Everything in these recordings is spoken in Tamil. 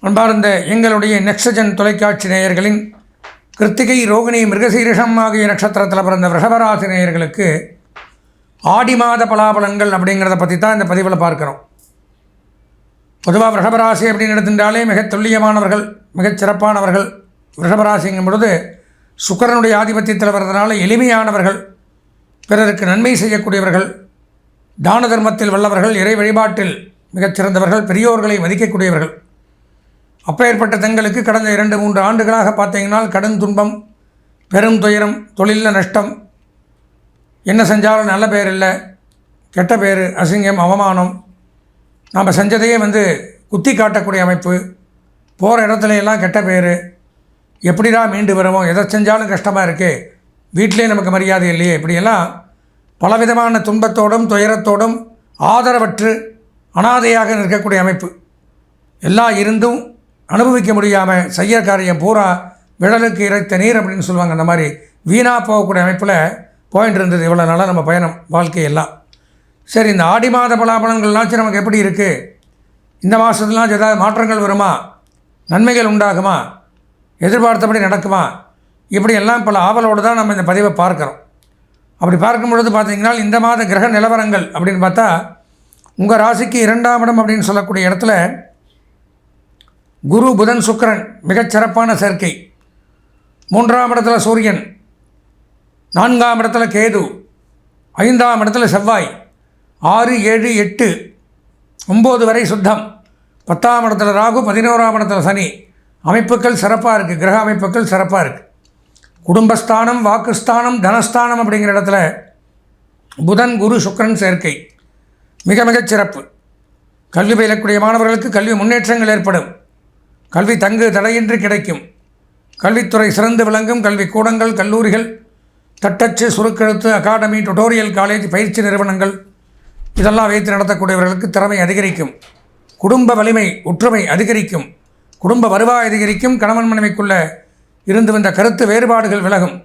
அன்பார்ந்த எங்களுடைய நெக்ஸ்ட்ஜென் தொலைக்காட்சி நேயர்களின் கிருத்திகை, ரோகிணி, மிருகசீரிஷம் ஆகிய நட்சத்திரத்தில் பிறந்த ரிஷபராசி நேயர்களுக்கு ஆடி மாத பலாபலன்கள் அப்படிங்கிறத பற்றி தான் இந்த பதிவில் பார்க்குறோம். பொதுவாக ரிஷபராசி அப்படின்னு எடுத்துட்டாலே மிக துல்லியமானவர்கள், மிகச் சிறப்பானவர்கள். ரிஷபராசிங்கும் பொழுது சுக்கிரனுடைய ஆதிபத்தியத்தில் வர்றதுனால எளிமையானவர்கள், பிறருக்கு நன்மை செய்யக்கூடியவர்கள், தான தர்மத்தில் வல்லவர்கள், இறை வழிபாட்டில் மிகச்சிறந்தவர்கள், பெரியோர்களை மதிக்கக்கூடியவர்கள். அப்பேற்பட்ட தங்களுக்கு கடந்த 2-3 ஆண்டுகளாக பார்த்தீங்கன்னா கடும் துன்பம், பெரும் துயரம், தொழிலில் நஷ்டம், என்ன செஞ்சாலும் நல்ல பேர் இல்லை, கெட்ட பேர், அசிங்கம், அவமானம், நாம் செஞ்சதையே குத்தி காட்டக்கூடிய அமைப்பு, போகிற இடத்துல எல்லாம் கெட்ட பேர், எப்படிடா மீண்டு வருவோம், எதை செஞ்சாலும் கஷ்டமாக இருக்குது, வீட்டிலே நமக்கு மரியாதை இல்லையே, இப்படியெல்லாம் பலவிதமான துன்பத்தோடும் துயரத்தோடும் ஆதரவற்று அனாதையாக நிற்கக்கூடிய அமைப்பு. எல்லாம் இருந்தும் அனுபவிக்க முடியாமல் செய்ய காரியம் பூரா விழலுக்கு இறைத்த நீர் அப்படின்னு சொல்லுவாங்க. அந்த மாதிரி வீணாக போகக்கூடிய அமைப்பில் போயிட்டு இருந்தது இவ்வளோ நாளாக நம்ம பயணம், வாழ்க்கையெல்லாம். சரி, இந்த ஆடி மாத பலாபலன்கள்லாம் நமக்கு எப்படி இருக்குது, இந்த மாதத்துலாம் ஏதாவது மாற்றங்கள் வருமா, நன்மைகள் உண்டாகுமா, எதிர்பார்த்தபடி நடக்குமா, இப்படியெல்லாம் பல ஆவலோடு தான் நம்ம இந்த பதிவை பார்க்குறோம். அப்படி பார்க்கும் பொழுது பார்த்திங்கன்னா இந்த மாத கிரக நிலவரங்கள் அப்படின்னு பார்த்தா உங்கள் ராசிக்கு 2ஆம் இடம் அப்படின்னு சொல்லக்கூடிய இடத்துல குரு, புதன், சுக்கிரன் மிகச்சிறப்பான சேர்க்கை. 3ஆம் இடத்துல சூரியன், 4ஆம் இடத்துல கேது, 5ஆம் இடத்துல செவ்வாய், 6, 7, 8, 9 வரை சுத்தம், 10ஆம் இடத்துல ராகு, 11ஆம் இடத்துல சனி. அமைப்புகள் சிறப்பாக இருக்குது, கிரக அமைப்புகள் சிறப்பாக இருக்குது. குடும்பஸ்தானம், வாக்குஸ்தானம், தனஸ்தானம் அப்படிங்கிற இடத்துல புதன், குரு, சுக்கிரன் சேர்க்கை மிக மிகச் சிறப்பு. கல்வி பயிலக்கூடிய மாணவர்களுக்கு கல்வி முன்னேற்றங்கள் ஏற்படும், கல்வி தங்கு தடையின்றி கிடைக்கும், கல்வித்துறை சிறந்து விளங்கும், கல்வி கூடங்கள், கல்லூரிகள், தட்டச்சு, சுருக்கெழுத்து, அகாடமி, டுட்டோரியல் காலேஜ், பயிற்சி நிறுவனங்கள் இதெல்லாம் வைத்து நடத்தக்கூடியவர்களுக்கு திறமை அதிகரிக்கும், குடும்ப வலிமை, ஒற்றுமை அதிகரிக்கும், குடும்ப வருவாய் அதிகரிக்கும், கணவன் மனைவிக்குள்ள இருந்து வந்த கருத்து வேறுபாடுகள் விலகும்,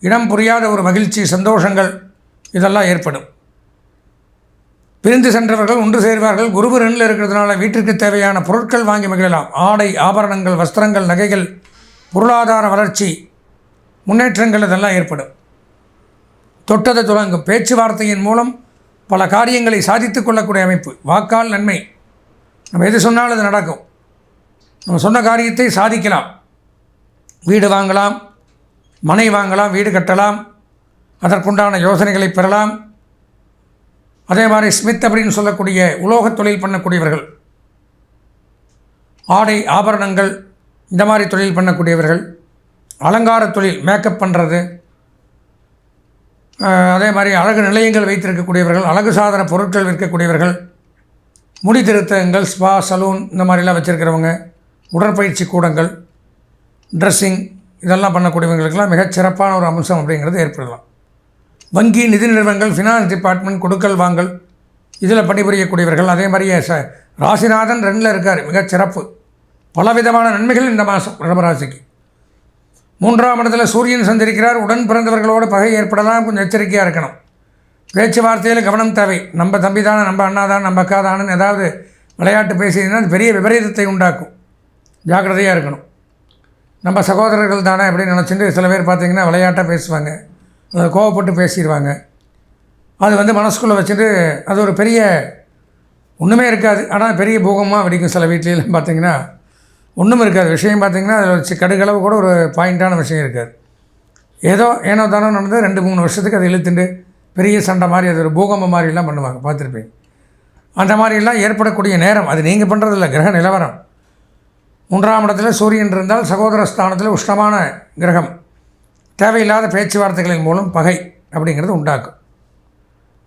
இடம் புரியாத ஒரு மகிழ்ச்சி, சந்தோஷங்கள் இதெல்லாம் ஏற்படும். பிரிந்து சென்றவர்கள் ஒன்று சேர்வார்கள். குரு 2 இருக்கிறதுனால வீட்டிற்கு தேவையான பொருட்கள் வாங்கி மகிழலாம். ஆடை, ஆபரணங்கள், வஸ்திரங்கள், நகைகள், பொருளாதார வளர்ச்சி, முன்னேற்றங்கள் இதெல்லாம் ஏற்படும். தொட்டதை தொடங்கும் பேச்சுவார்த்தையின் மூலம் பல காரியங்களை சாதித்து கொள்ளக்கூடிய அமைப்பு. வாக்கால் நன்மை, நம்ம எது சொன்னாலும் அது நடக்கும், நம்ம சொன்ன காரியத்தை சாதிக்கலாம். வீடு வாங்கலாம், மனை வாங்கலாம், வீடு கட்டலாம், அதற்குண்டான யோசனைகளை பெறலாம். அதே மாதிரி ஸ்மித் அப்படின்னு சொல்லக்கூடிய உலோகத் தொழில் பண்ணக்கூடியவர்கள், ஆடை ஆபரணங்கள் இந்த மாதிரி தொழில் பண்ணக்கூடியவர்கள், அலங்கார தொழில், மேக்கப் பண்ணுறது, அதே மாதிரி அழகு நிலையங்கள் வைத்திருக்கக்கூடியவர்கள், அழகு சாதன பொருட்கள் விற்கக்கூடியவர்கள், முடி திருத்தங்கள், ஸ்பா, சலூன் இந்த மாதிரிலாம் வச்சுருக்கிறவங்க, உடற்பயிற்சி கூடங்கள், ட்ரெஸ்ஸிங் இதெல்லாம் பண்ணக்கூடியவங்களுக்கெல்லாம் மிகச்சிறப்பான ஒரு அம்சம் அப்படிங்கிறது ஏற்படலாம். வங்கி, நிதி நிறுவனங்கள், ஃபினான்ஸ் டிபார்ட்மெண்ட், கொடுக்கல் வாங்கல் இதில் பணிபுரியக்கூடியவர்கள். அதே மாதிரியே ராசிநாதன் 2ல் இருக்கார், மிகச்சிறப்பு. பலவிதமான நன்மைகள் இந்த மாதம் ரிஷபராசிக்கு. 3ஆம் இடத்துல சூரியன் சந்திருக்கிறார். உடன் பிறந்தவர்களோடு பகை ஏற்படலாம், கொஞ்சம் எச்சரிக்கையாக இருக்கணும். பேச்சுவார்த்தையில் கவனம் தேவை. நம்ம தம்பி தானே, நம்ம அண்ணா தானே, நம்ம அக்கா தானேன்னு ஏதாவது விளையாட்டு பேசினா அது பெரிய விபரீதத்தை உண்டாக்கும், ஜாக்கிரதையாக இருக்கணும். நம்ம சகோதரர்கள் தானே அப்படின்னு நினச்சிட்டு சில பேர் பார்த்திங்கன்னா விளையாட்டாக பேசுவாங்க, அதை கோவப்பட்டு பேசிடுவாங்க. அது மனசுக்குள்ளே வச்சுட்டு அது ஒரு பெரிய ஒன்றுமே இருக்காது, ஆனால் பெரிய பூகமாக வெடிக்கும். சில வீட்லையும் பார்த்திங்கன்னா ஒன்றும் இருக்காது, விஷயம் பார்த்திங்கன்னா அதில் வச்சு கடுகளவு கூட ஒரு பாயிண்ட்டான விஷயம் இருக்காது. ஏனோ தானோ நடந்து 2-3 வருஷத்துக்கு அதை இழுத்துட்டு பெரிய சண்டை மாதிரி, அது ஒரு பூகம்பம் மாதிரிலாம் பண்ணுவாங்க, பார்த்துருப்பீங்க. அந்த மாதிரிலாம் ஏற்படக்கூடிய நேரம் அது நீங்கள் பண்ணுறதில்ல, கிரக நிலவரம். 3ஆம் இடத்துல சூரியன் இருந்தால் சகோதர ஸ்தானத்தில் உஷ்ணமான கிரகம், தேவையில்லாத பேச்சுவார்த்தைகளின் மூலம் பகை அப்படிங்கிறது உண்டாக்கும்.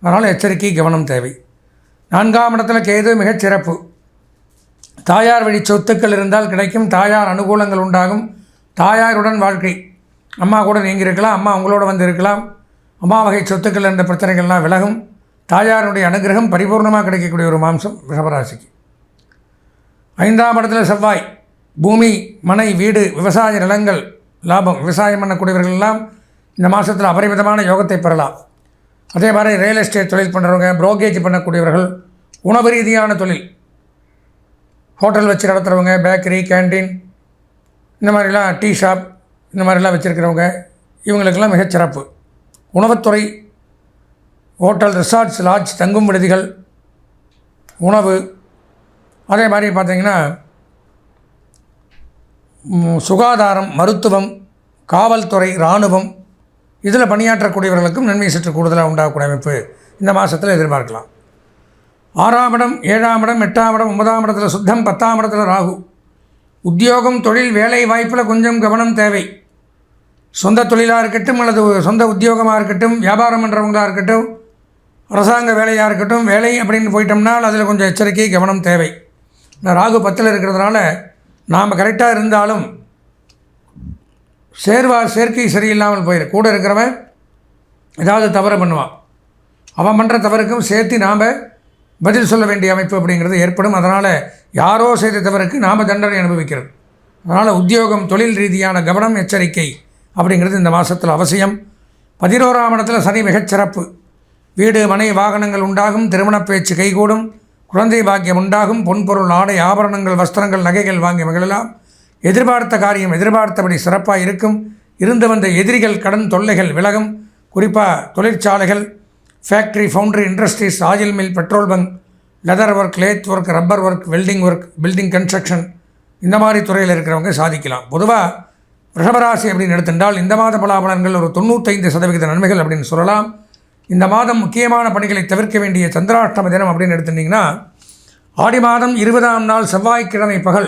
அதனால் எச்சரிக்கை, கவனம் தேவை. 4ஆம் இடத்துல கேது மிகச்சிறப்பு. தாயார் வழி சொத்துக்கள் இருந்தால் கிடைக்கும், தாயார் அனுகூலங்கள் உண்டாகும், தாயாருடன் வாழ்க்கை. அம்மா கூட நீங்கள் இருக்கலாம், அம்மா உங்களோட இருக்கலாம், அம்மா வகை சொத்துக்கள் என்ற பிரச்சனைகள்லாம் விலகும். தாயாருடைய அனுகிரகம் பரிபூர்ணமாக கிடைக்கக்கூடிய ஒரு மாம்சம் ரிஷபராசிக்கு. 5ஆம் இடத்துல செவ்வாய். பூமி, மனை, வீடு, விவசாய நிலங்கள் லாபம். விவசாயம் பண்ணக்கூடியவர்கள் எல்லாம் இந்த மாதத்தில் அபரிமிதமான யோகத்தை பெறலாம். அதே மாதிரி ரியல் எஸ்டேட் தொழில் பண்ணுறவங்க, புரோக்கேஜ் பண்ணக்கூடியவர்கள், உணவு ரீதியான தொழில், ஹோட்டல் வச்சு நடத்துகிறவங்க, பேக்கரி, கேன்டீன், இந்த மாதிரிலாம் டீ ஷாப், இந்த மாதிரிலாம் வச்சுருக்கிறவங்க, இவங்களுக்கெல்லாம் மிகச்சிறப்பு. உணவுத்துறை, ஹோட்டல், ரிசார்ட்ஸ், லாட்ஜ், தங்கும் விடுதிகள், உணவு, அதே மாதிரி பார்த்திங்கன்னா சுகாதாரம், மருத்துவம், காவல்துறை, இராணுவம், இதில் பணியாற்றக்கூடியவர்களுக்கும் நன்மை சற்று கூடுதலாக உண்டாகக்கூடிய அமைப்பு இந்த மாதத்தில் எதிர்பார்க்கலாம். 6ஆம் இடம், 7ஆம் இடம், 8ஆம் இடம், 9ஆம் இடத்துல சுத்தம், 10ஆம் இடத்துல ராகு. உத்தியோகம், தொழில், வேலை வாய்ப்பில் கொஞ்சம் கவனம் தேவை. சொந்த தொழிலாக இருக்கட்டும் அல்லது சொந்த உத்தியோகமாக இருக்கட்டும், வியாபாரம் பண்ணுறவங்களாக இருக்கட்டும், அரசாங்க வேலையாக இருக்கட்டும், வேலை அப்படின்னு போயிட்டோம்னால் அதில் கொஞ்சம் எச்சரிக்கை, கவனம் தேவை. இந்த ராகு 10ல் இருக்கிறதுனால நாம் கரெக்டாக இருந்தாலும் சேர்க்கை சரியில்லாமல் போயிடும். கூட இருக்கிறவன் ஏதாவது தவறு பண்ணுவான், அவன் பண்ணுற தவறுக்கும் சேர்த்து நாம் பதில் சொல்ல வேண்டிய அமைப்பு அப்படிங்கிறது ஏற்படும். அதனால் யாரோ செய்த தவறுக்கு நாம் தண்டனை அனுபவிக்கிறது. அதனால் உத்தியோகம், தொழில் ரீதியான கவனம், எச்சரிக்கை அப்படிங்கிறது இந்த மாதத்தில் அவசியம். 11ஆம் இடத்துல சனி மிகச்சிறப்பு. வீடு, மனை, வாகனங்கள் உண்டாகும், திருமணப் பேச்சு கைகூடும், குழந்தை பாக்கியம் உண்டாகும், பொன்பொருள், ஆடை, ஆபரணங்கள், வஸ்திரங்கள், நகைகள் வாங்கி மகிழலாம். எதிர்பார்த்த காரியம் எதிர்பார்த்தபடி சிறப்பாக இருக்கும். இருந்து வந்த எதிரிகள், கடன் தொல்லைகள் விலகும். குறிப்பாக தொழிற்சாலைகள், factory, foundry, industries, oil mill, petrol bunk, leather work, lathe work, rubber work, welding work, building construction, இந்த மாதிரி துறையில் இருக்கிறவங்க சாதிக்கலாம். பொதுவாக ரிஷபராசி அப்படின்னு எடுத்துட்டால் இந்த மாத பலாபலன்கள் ஒரு 95% நன்மைகள் அப்படின்னு சொல்லலாம். இந்த மாதம் முக்கியமான பணிகளை தவிர்க்க வேண்டிய சந்திராஷ்டம தினம் அப்படின்னு எடுத்துட்டிங்கன்னா ஆடி மாதம் 20ஆம் நாள் செவ்வாய்க்கிழமை பகல்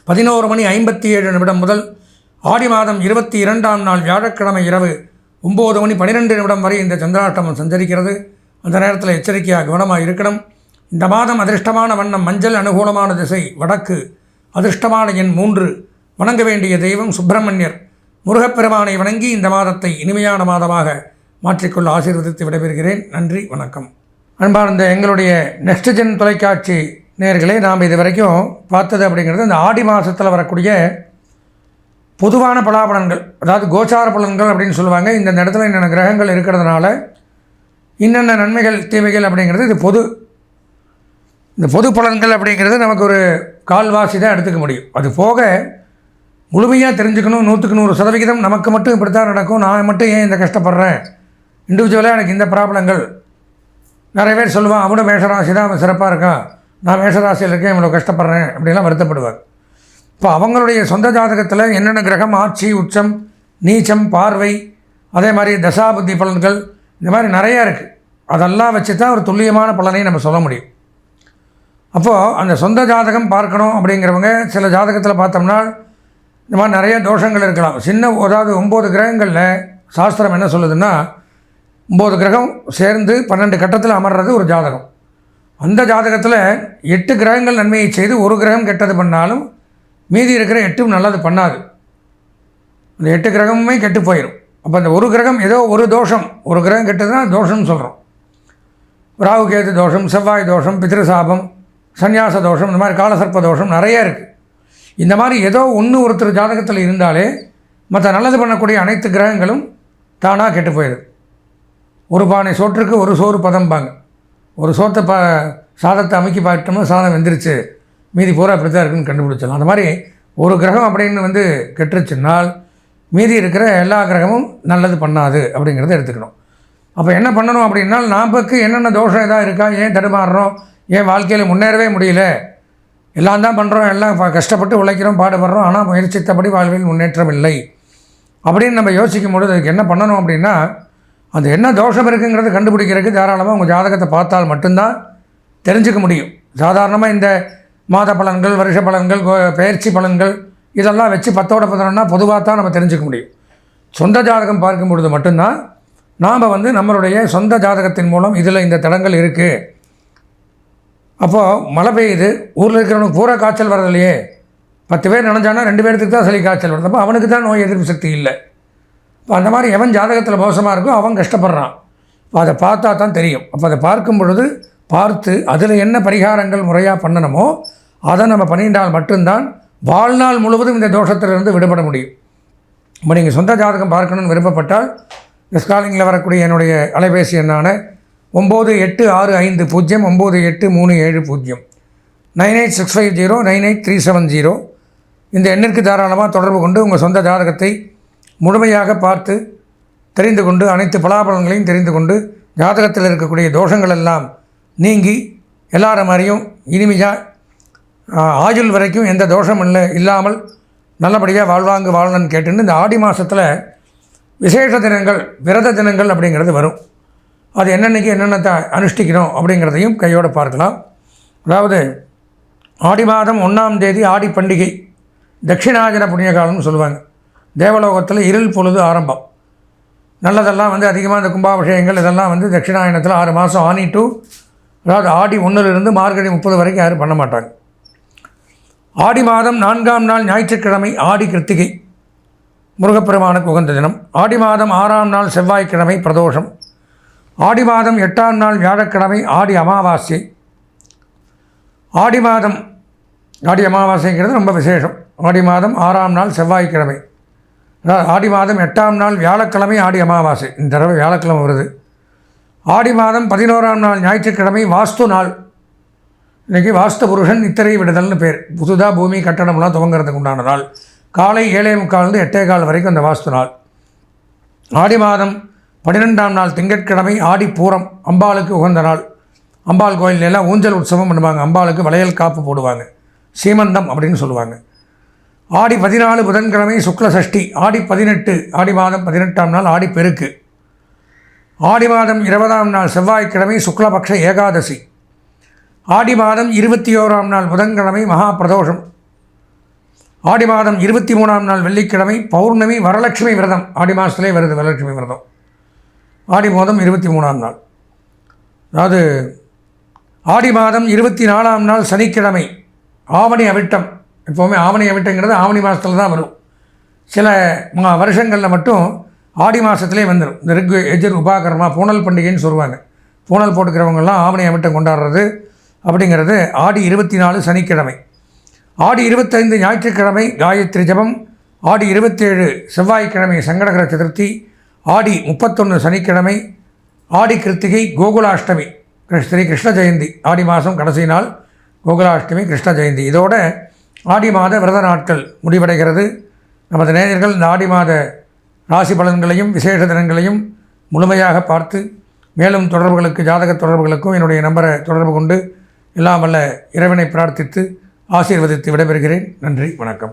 11:57 முதல் ஆடி மாதம் 22ஆம் நாள் வியாழக்கிழமை இரவு 9:12 வரை இந்த சந்திராஷ்டமம் சஞ்சரிக்கிறது. அந்த நேரத்தில் எச்சரிக்கையாக கவனமாக இருக்கணும். இந்த மாதம் அதிர்ஷ்டமான வண்ணம் மஞ்சள், அனுகூலமான திசை வடக்கு, அதிர்ஷ்டமான எண் 3, வணங்க வேண்டிய தெய்வம் சுப்பிரமணியர். முருகப்பெருமானை வணங்கி இந்த மாதத்தை இனிமையான மாதமாக மாற்றிக்கொள்ள ஆசீர்வதித்து விடைபெறுகிறேன். நன்றி, வணக்கம். அன்பார்ந்த எங்களுடைய நெக்ஸ்ட் ஜென் தொலைக்காட்சி நேயர்களே, நாம் இது வரைக்கும் பார்த்தது அப்படிங்கிறது இந்த ஆடி மாதத்தில் வரக்கூடிய பொதுவான பலாபலன்கள், அதாவது கோச்சார பலன்கள் அப்படின்னு சொல்லுவாங்க. இந்த இடத்துல என்னென்ன கிரகங்கள் இருக்கிறதுனால இன்னென்ன நன்மைகள், தீமைகள் அப்படிங்கிறது இது இந்த பொது பலன்கள் அப்படிங்கிறது நமக்கு ஒரு கால்வாசி தான் எடுத்துக்க முடியும். அது போக முழுமையாக தெரிஞ்சுக்கணும். 100க்கு 100% நமக்கு மட்டும் இப்படி தான் நடக்கும், நான் மட்டும் ஏன் இந்த கஷ்டப்படுறேன், இண்டிவிஜுவலாக எனக்கு இந்த ப்ராப்ளங்கள். நிறைய பேர் சொல்லுவான், அவனும் மேஷராசி தான், அவன் சிறப்பாக இருக்கான், நான் மேஷராசியில் இருக்கேன், இவ்வளோ கஷ்டப்படுறேன் அப்படிலாம் வருத்தப்படுவார். இப்போ அவங்களுடைய சொந்த ஜாதகத்தில் என்னென்ன கிரகம் ஆட்சி, உச்சம், நீச்சம், பார்வை, அதே மாதிரி தசாபுத்தி பலன்கள், இந்த மாதிரி நிறையா இருக்குது. அதெல்லாம் வச்சு தான் ஒரு துல்லியமான பலனை நம்ம சொல்ல முடியும். அப்போது அந்த சொந்த ஜாதகம் பார்க்கணும் அப்படிங்கிறவங்க சில ஜாதகத்தில் பார்த்தோம்னா இந்த மாதிரி நிறைய தோஷங்கள் இருக்கலாம். அதாவது 9 கிரகங்களில் சாஸ்திரம் என்ன சொல்லுதுன்னா 9 கிரகம் சேர்ந்து 12 கட்டத்தில் அமர்றது ஒரு ஜாதகம். அந்த ஜாதகத்தில் 8 கிரகங்கள் நன்மையை செய்து ஒரு கிரகம் கெட்டது பண்ணாலும் மீதி இருக்கிற 8ம் நல்லது பண்ணாது. அந்த 8 கிரகமுமே கெட்டு போயிடும். அப்போ அந்த ஒரு கிரகம் ஏதோ ஒரு தோஷம், ஒரு கிரகம் கெட்டதுன்னா தோஷம்னு சொல்கிறோம். ராகு கேது தோஷம், செவ்வாய் தோஷம், பித்ருசாபம், சந்நியாச தோஷம், இந்த மாதிரி காலசர்ப்ப தோஷம் நிறையா இருக்குது. இந்த மாதிரி ஏதோ ஒருத்தர் ஜாதகத்தில் இருந்தாலே மற்ற நல்லது பண்ணக்கூடிய அனைத்து கிரகங்களும் தானாக கெட்டு போயிடுது. ஒரு பானை சோற்றுக்கு ஒரு சோறு பதம்பாங்க. ஒரு சோத்தை சாதத்தை அமைக்கி பார்த்தோம்னா சாதம் வெந்துருச்சு, மீதி பூரா அப்படி தான் இருக்குன்னு கண்டுபிடிச்சலாம். அந்த மாதிரி ஒரு கிரகம் அப்படின்னு கெட்டுருச்சுன்னால் மீதி இருக்கிற எல்லா கிரகமும் நல்லது பண்ணாது அப்படிங்கிறத எடுத்துக்கணும். அப்போ என்ன பண்ணணும் அப்படின்னா, நமக்கு என்னென்ன தோஷம் எதாவது இருக்கா, ஏன் தடுமாறுறோம், ஏன் வாழ்க்கையில் முன்னேறவே முடியல, எல்லாம் தான் பண்ணுறோம், எல்லாம் கஷ்டப்பட்டு உழைக்கிறோம், பாடுபடுறோம், ஆனால் முயற்சித்தபடி வாழ்வில் முன்னேற்றம் இல்லை அப்படின்னு நம்ம யோசிக்கும் பொழுது அதுக்கு என்ன பண்ணணும் அப்படின்னா, அது என்ன தோஷம் இருக்குங்கிறத கண்டுபிடிக்கிறதுக்கு தாராளமாக உங்கள் ஜாதகத்தை பார்த்தால் மட்டும்தான் தெரிஞ்சுக்க முடியும். சாதாரணமாக இந்த மாத பலன்கள், வருஷ பலன்கள், பயிற்சி பலன்கள் இதெல்லாம் வச்சு 10ஓட 11னா பொதுவாக தான் நம்ம தெரிஞ்சுக்க முடியும். சொந்த ஜாதகம் பார்க்கும் பொழுது மட்டும்தான் நாம் நம்மளுடைய சொந்த ஜாதகத்தின் மூலம் இதில் இந்த தடங்கள் இருக்குது. அப்போது மழை பெய்யுது, ஊரில் இருக்கிறவனுக்கு பூரா காய்ச்சல் வரதில்லையே, 10 பேர் நினைஞ்சானா 2 பேருக்கு தான் சளி காய்ச்சல் வருது. அப்போ அவனுக்கு தான் நோய் எதிர்ப்பு சக்தி இல்லை. இப்போ அந்த மாதிரி எவன் ஜாதகத்தில் மோசமாக இருக்கோ அவன் கஷ்டப்படுறான். இப்போ அதை பார்த்தா தான் தெரியும். அப்போ அதை பார்க்கும் பொழுது பார்த்து அதில் என்ன பரிகாரங்கள் முறையாக பண்ணணுமோ அதை நம்ம பண்ணிட்டால் மட்டும்தான் வாழ்நாள் முழுவதும் இந்த தோஷத்திலிருந்து விடுபட முடியும். இப்போ நீங்கள் சொந்த ஜாதகம் பார்க்கணுன்னு விருப்பப்பட்டால் இந்த ஸ்காலிங்கில் வரக்கூடிய என்னுடைய அலைபேசி எண்ணான 9865098370 9865098370 இந்த எண்ணிற்கு தாராளமாக தொடர்பு கொண்டு உங்கள் சொந்த ஜாதகத்தை முழுமையாக பார்த்து தெரிந்து கொண்டு அனைத்து பலாபலன்களையும் தெரிந்து கொண்டு ஜாதகத்தில் இருக்கக்கூடிய தோஷங்கள் எல்லாம் நீங்கி எல்லாரும் மாதிரியும் இனிமையாக ஆயுள் வரைக்கும் எந்த தோஷம் இல்லாமல் நல்லபடியாக வாழ்வாங்கு வாழணும்னு கேட்டுன்னு இந்த ஆடி மாதத்தில் விசேஷ தினங்கள் விரத தினங்கள் அப்படிங்கிறது வரும். அது என்னென்னைக்கு என்னென்னத்தை அனுஷ்டிக்கணும் அப்படிங்கிறதையும் கையோடு பார்க்கலாம். அதாவது ஆடி மாதம் 1ஆம் தேதி ஆடி பண்டிகை தட்சிணாயன புண்ணியகாலம்னு சொல்லுவாங்க. தேவலோகத்தில் இருள் பொழுது ஆரம்பம். நல்லதெல்லாம் அதிகமாக இந்த கும்பாபிஷேகங்கள் இதெல்லாம் தட்சிணாயனத்தில் 6 மாதம் ஆனி டு அதாவது ஆடி 1லிருந்து மார்கழி 30 வரைக்கும் யாரும் பண்ண மாட்டாங்க. ஆடி மாதம் 4ஆம் நாள் ஞாயிற்றுக்கிழமை ஆடி கிருத்திகை முருகப்பெருமானுக்கு உகந்த தினம். ஆடி மாதம் 6ஆம் நாள் செவ்வாய்க்கிழமை பிரதோஷம். ஆடி மாதம் 8ஆம் நாள் வியாழக்கிழமை ஆடி அமாவாசை. ஆடி அமாவாசைங்கிறது ரொம்ப விசேஷம். ஆடி மாதம் 6ஆம் நாள் செவ்வாய்க்கிழமை. ஆடி மாதம் 8ஆம் நாள் வியாழக்கிழமை ஆடி அமாவாசை. இந்த தடவை வியாழக்கிழமை வருது. ஆடி மாதம் 11ஆம் நாள் ஞாயிற்றுக்கிழமை வாஸ்து நாள். இன்றைக்கி வாஸ்து புருஷன் நித்திரை விடுதல்னு பேர். புதுதாக பூமி கட்டடம்லாம் துவங்கிறதுக்கு உண்டான நாள். காலை 7:45 8:15 வரைக்கும் அந்த வாஸ்து நாள். ஆடி மாதம் 12ஆம் நாள் திங்கட்கிழமை ஆடி பூரம் அம்பாளுக்கு உகந்த நாள். அம்பாள் கோயிலெல்லாம் ஊஞ்சல் உற்சவம் பண்ணுவாங்க. அம்பாளுக்கு வளையல் காப்பு போடுவாங்க. சீமந்தம் அப்படின்னு சொல்லுவாங்க. ஆடி 14 புதன்கிழமை சுக்ல சஷ்டி. ஆடி 18 ஆடி மாதம் 18ஆம் நாள் ஆடி பெருக்கு. ஆடி மாதம் 20ஆம் நாள் செவ்வாய்க்கிழமை சுக்லபக்ஷ ஏகாதசி. ஆடி மாதம் 21ஆம் நாள் புதன்கிழமை மகா பிரதோஷம். ஆடி மாதம் 23ஆம் நாள் வெள்ளிக்கிழமை பௌர்ணமி வரலட்சுமி விரதம். ஆடி மாதத்துலேயே வருது வரலட்சுமி விரதம். ஆடி மாதம் 23ஆம் நாள். அதாவது ஆடி மாதம் 24ஆம் நாள் சனிக்கிழமை ஆவணி அவிட்டம். எப்போவுமே ஆவணி அவிட்டங்கிறது ஆவணி மாதத்தில் தான் வரும். சில வருஷங்களில் மட்டும் ஆடி மாதத்துலேயே வந்துடும். இந்த ரிக் எஜர் உபாகரமா பூனல் பண்டிகைன்னு சொல்லுவாங்க. பூனல் போட்டுக்கிறவங்கெல்லாம் ஆவணி அவிட்டம் கொண்டாடுறது அப்படிங்கிறது ஆடி 24 சனிக்கிழமை. ஆடி 25 ஞாயிற்றுக்கிழமை காயத்ரி ஜபம். ஆடி 27 செவ்வாய்க்கிழமை சங்கடகர சதுர்த்தி. ஆடி 31 சனிக்கிழமை ஆடி கிருத்திகை கோகுலாஷ்டமி ஸ்ரீ கிருஷ்ண ஜெயந்தி. ஆடி மாதம் கடைசி நாள் கோகுலாஷ்டமி கிருஷ்ண ஜெயந்தி. இதோட ஆடி மாத விரத நாட்கள் முடிவடைகிறது. நமது நேயர்கள் இந்த ஆடி மாத ராசி பலன்களையும் விசேஷ தினங்களையும் முழுமையாக பார்த்து மேலும் தொடர்புகளுக்கு ஜாதக தொடர்புகளுக்கும் என்னுடைய நம்பரை தொடர்பு கொண்டு எல்லாம் வல்ல இறைவனை பிரார்த்தித்து ஆசீர்வதித்து விடைபெறுகிறேன். நன்றி, வணக்கம்.